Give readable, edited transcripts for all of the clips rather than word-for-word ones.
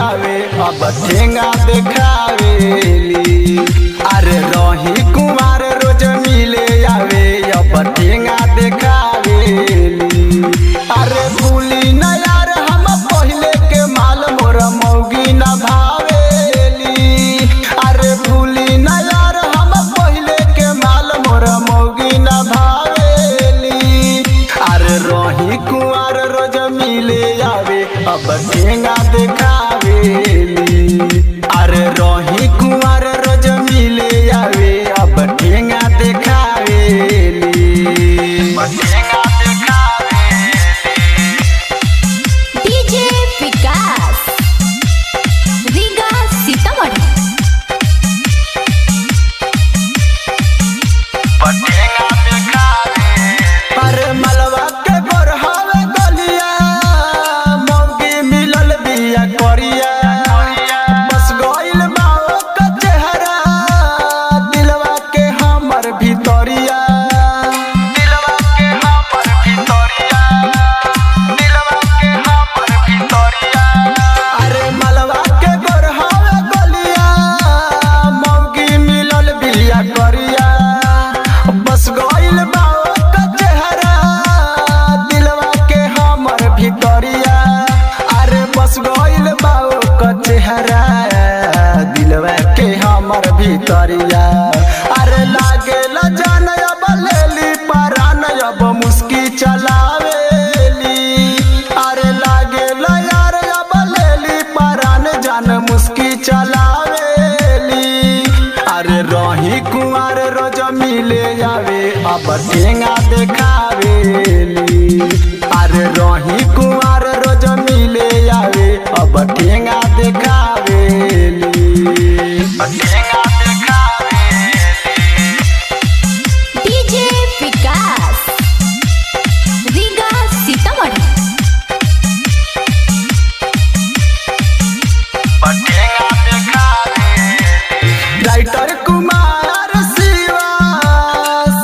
आवे अब ठेंगा देखावेली। अरे रही कुमार रोज मिले आवे अब ठेंगा देखावेली। अरे भूली न यार हम पहले के माल मोर मौगी न भावेली। अरे भूली न यार हम पहले के माल मोर मौगी न भावेली। अरे रही कुमार रोज मिले आवे अब ठेंगा देखावेली। अरे रही कुमार रोज मिले आवे अब ठेंगा देखावेली। ठेंगा डीजे विकास रीगा सीतामढ़ी। अरे मलवा के गोरहावे गलिया मौगी मिलल बिया करिया। बस गइल बाओ का चेहरा दिलवा के हमर भितरिया। दिलवा के हमर भितरिया। दिलवा के हमर भितरिया। अरे मलवा के गोरहावे गलिया मौगी मिलल बिया करिया। बस गइल बाओ का चेहरा दिलवा के हमर भितरिया। अरे बस गइल बाओ का चेहरा दिलवा के हमर भितरिया। अरे लागे ला जान अब लेली परान अब मुस्की चलावेली। अरे लागे ला यार अब लेली परान जान मुस्की चलावेली। अरे रही कुमार रोज मिले आवे अब ठेंगा देखावेली। अरे रही कुमार रोज मिले आवे अब ठेंगा देखावेली। ठेंगा देखावेली। डीजे विकास रीगा सीतामढ़ी। राइटर कुमार शिवा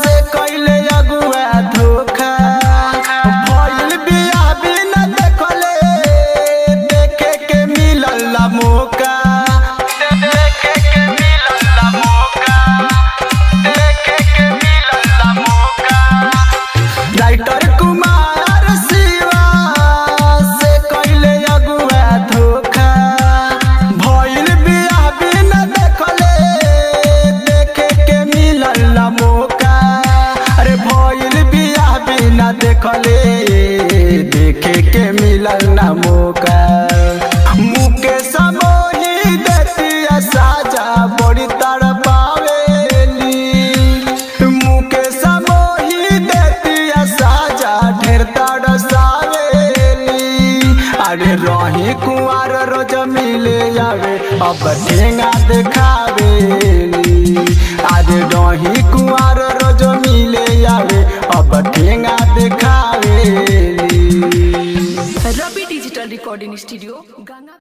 से कइले अगुआ धोखा। भइल बिया बिना देखले देखे के मिलल ला मौका। देखे के मिलल ला मौका। देखे के मिलल ला मौका। राइटर कुमार शिवा से कइले अगुआ धोखा। भइल बिया बिना देखले देखे के मिलल ला मौका। अरे भइल बिया बिना देखले देखे के मिलल ना मौका। मुकेश मोही देतिया साजा बड़ी तड़पावेली। मुकेश मोही देतिया साजा ढेर तड़सावेली। अरे रही कुंवर रोज मिले आवे अब ठेंगा देखावेली। अरे रही कुंवर रोज मिले आवे अब ठेंगा देखावेली। रवि डिजिटल रिकॉर्डिंग स्टूडियो गंगा।